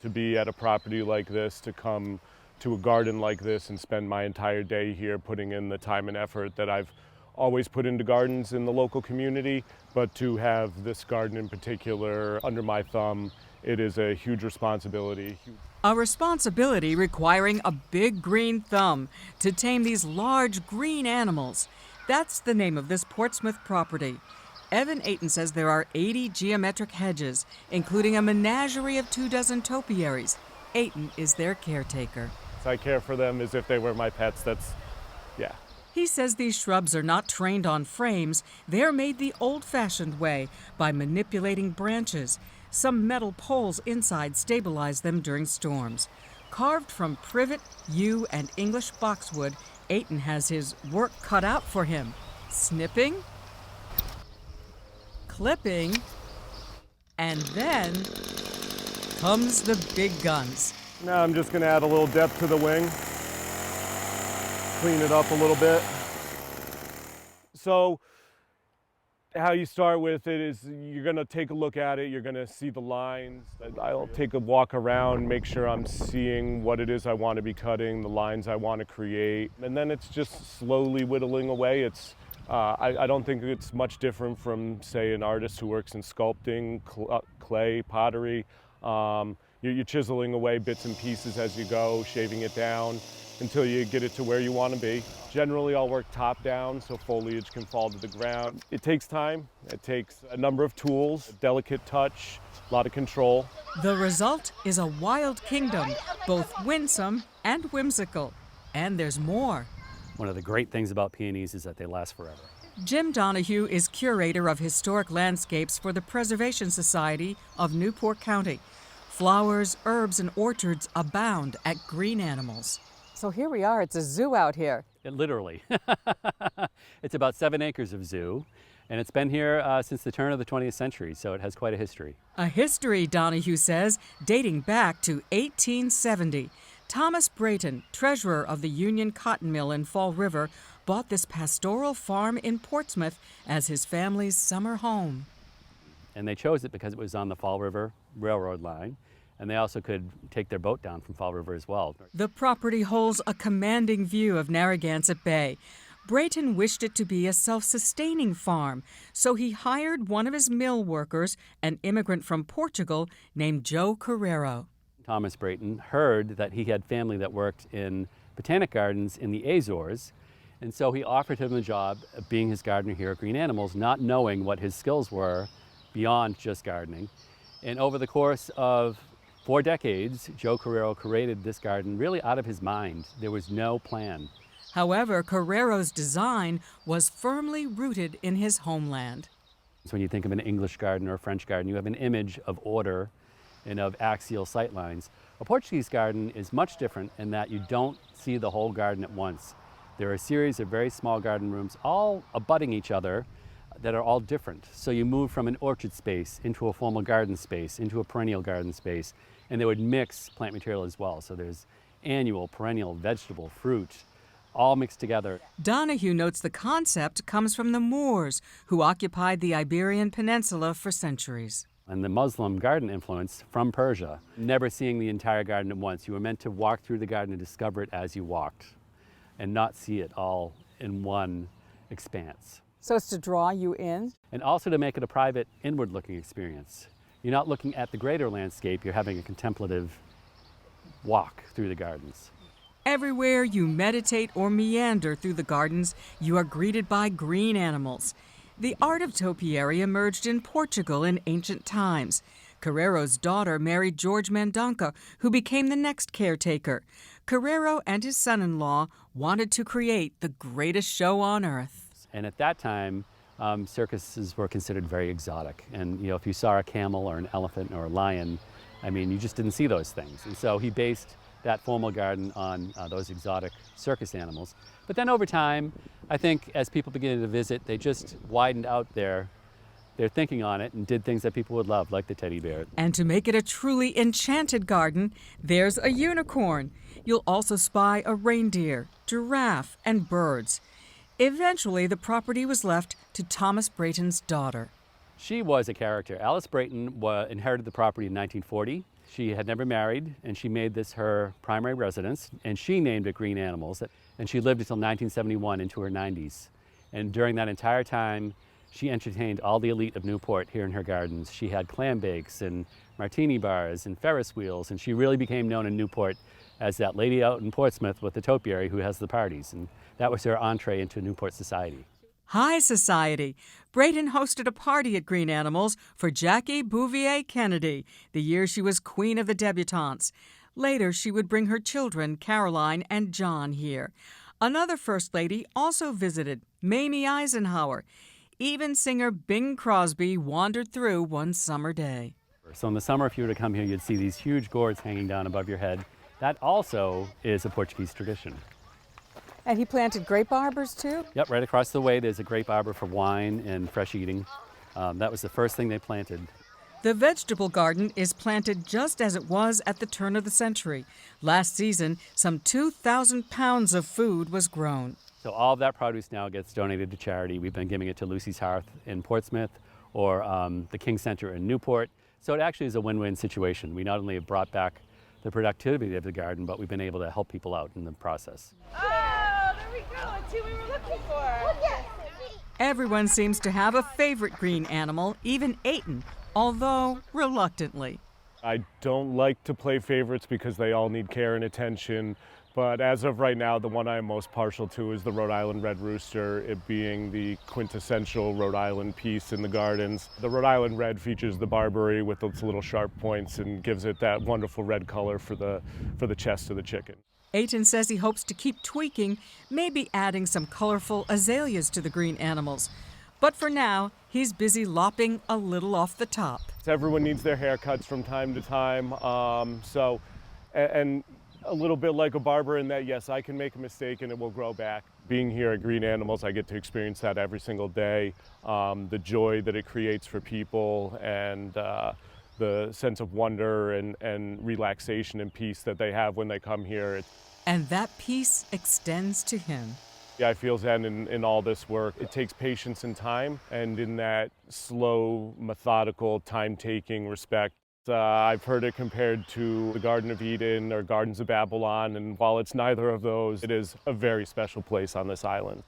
To be at a property like this, to come to a garden like this and spend my entire day here putting in the time and effort that I've always put into gardens in the local community, but to have this garden in particular under my thumb, it is a huge responsibility. A responsibility requiring a big green thumb to tame these large green animals. That's the name of this Portsmouth property. Evan Ayton says there are 80 geometric hedges, including a menagerie of 24 topiaries. Ayton is their caretaker. I care for them as if they were my pets. Yeah. He says these shrubs are not trained on frames. They're made the old-fashioned way by manipulating branches. Some metal poles inside stabilize them during storms. Carved from privet, yew, and English boxwood, Ayton has his work cut out for him. Snipping, clipping, and then comes the big guns. Now I'm just going to add a little depth to the wing, clean it up a little bit. So how you start with it is you're going to take a look at it, you're going to see the lines. I'll take a walk around, make sure I'm seeing what it is I want to be cutting, the lines I want to create, and then it's just slowly whittling away. I don't think it's much different from, say, an artist who works in sculpting, clay, pottery. You're chiseling away bits and pieces as you go, shaving it down until you get it to where you want to be. Generally, I'll work top down so foliage can fall to the ground. It takes time. It takes a number of tools, a delicate touch, a lot of control. The result is a wild kingdom, both winsome and whimsical. And there's more. One of the great things about peonies is that they last forever. Jim Donahue is curator of historic landscapes for the Preservation Society of Newport County. Flowers, herbs, and orchards abound at Green Animals. So here we are, it's a zoo out here. Literally. It's about 7 acres of zoo, and it's been here since the turn of the 20th century, so it has quite a history. A history, Donahue says, dating back to 1870. Thomas Brayton, treasurer of the Union Cotton Mill in Fall River, bought this pastoral farm in Portsmouth as his family's summer home. And they chose it because it was on the Fall River Railroad line, and they also could take their boat down from Fall River as well. The property holds a commanding view of Narragansett Bay. Brayton wished it to be a self-sustaining farm, so he hired one of his mill workers, an immigrant from Portugal named Joe Carrero. Thomas Brayton heard that he had family that worked in botanic gardens in the Azores, and so he offered him the job of being his gardener here at Green Animals, not knowing what his skills were beyond just gardening. And over the course of 4 decades, Joe Carrero created this garden really out of his mind. There was no plan. However, Carrero's design was firmly rooted in his homeland. So when you think of an English garden or a French garden, you have an image of order and of axial sightlines. A Portuguese garden is much different in that you don't see the whole garden at once. There are a series of very small garden rooms, all abutting each other, that are all different. So you move from an orchard space into a formal garden space, into a perennial garden space, and they would mix plant material as well. So there's annual, perennial, vegetable, fruit, all mixed together. Donahue notes the concept comes from the Moors, who occupied the Iberian Peninsula for centuries. And the Muslim garden influence from Persia, never seeing the entire garden at once. You were meant to walk through the garden and discover it as you walked, and not see it all in one expanse. So it's to draw you in? And also to make it a private, inward-looking experience. You're not looking at the greater landscape, you're having a contemplative walk through the gardens. Everywhere you meditate or meander through the gardens, you are greeted by green animals. The art of topiary emerged in Portugal in ancient times. Carrero's daughter married George Mendonca, who became the next caretaker. Carrero and his son-in-law wanted to create the greatest show on earth. And at that time, circuses were considered very exotic. And if you saw a camel or an elephant or a lion, you just didn't see those things. And so he based that formal garden on those exotic circus animals. But then over time, I think as people began to visit, they just widened out their thinking on it and did things that people would love, like the teddy bear. And to make it a truly enchanted garden, there's a unicorn. You'll also spy a reindeer, giraffe, and birds. Eventually, the property was left to Thomas Brayton's daughter. She was a character. Alice Brayton inherited the property in 1940. She had never married, and she made this her primary residence, and she named it Green Animals. And she lived until 1971 into her 90s. And during that entire time, she entertained all the elite of Newport here in her gardens. She had clam bakes and martini bars and Ferris wheels, and she really became known in Newport as that lady out in Portsmouth with the topiary who has the parties. And that was her entree into Newport society. High society. Braden hosted a party at Green Animals for Jackie Bouvier Kennedy, the year she was queen of the debutantes. Later, she would bring her children, Caroline and John, here. Another First Lady also visited, Mamie Eisenhower. Even singer Bing Crosby wandered through one summer day. So in the summer, if you were to come here, you'd see these huge gourds hanging down above your head. That also is a Portuguese tradition. And he planted grape arbors, too? Yep, right across the way, there's a grape arbor for wine and fresh eating. That was the first thing they planted. The vegetable garden is planted just as it was at the turn of the century. Last season, some 2,000 pounds of food was grown. So all of that produce now gets donated to charity. We've been giving it to Lucy's Hearth in Portsmouth or the King Center in Newport. So it actually is a win-win situation. We not only have brought back the productivity of the garden, but we've been able to help people out in the process. Oh, there we go. It's who we were looking for. Everyone seems to have a favorite green animal, even Aiton, although reluctantly. I don't like to play favorites because they all need care and attention. But as of right now, the one I'm most partial to is the Rhode Island Red rooster, it being the quintessential Rhode Island piece in the gardens. The Rhode Island Red features the barberry with its little sharp points and gives it that wonderful red color for the chest of the chicken. Aiton says he hopes to keep tweaking, maybe adding some colorful azaleas to the green animals. But for now, he's busy lopping a little off the top. Everyone needs their haircuts from time to time, and a little bit like a barber in that, yes, I can make a mistake and it will grow back. Being here at Green Animals, I get to experience that every single day, the joy that it creates for people and the sense of wonder and relaxation and peace that they have when they come here. And that peace extends to him. Yeah, I feel zen in all this work. It takes patience and time, and in that slow, methodical, time-taking respect, I've heard it compared to the Garden of Eden or Gardens of Babylon, and while it's neither of those, it is a very special place on this island.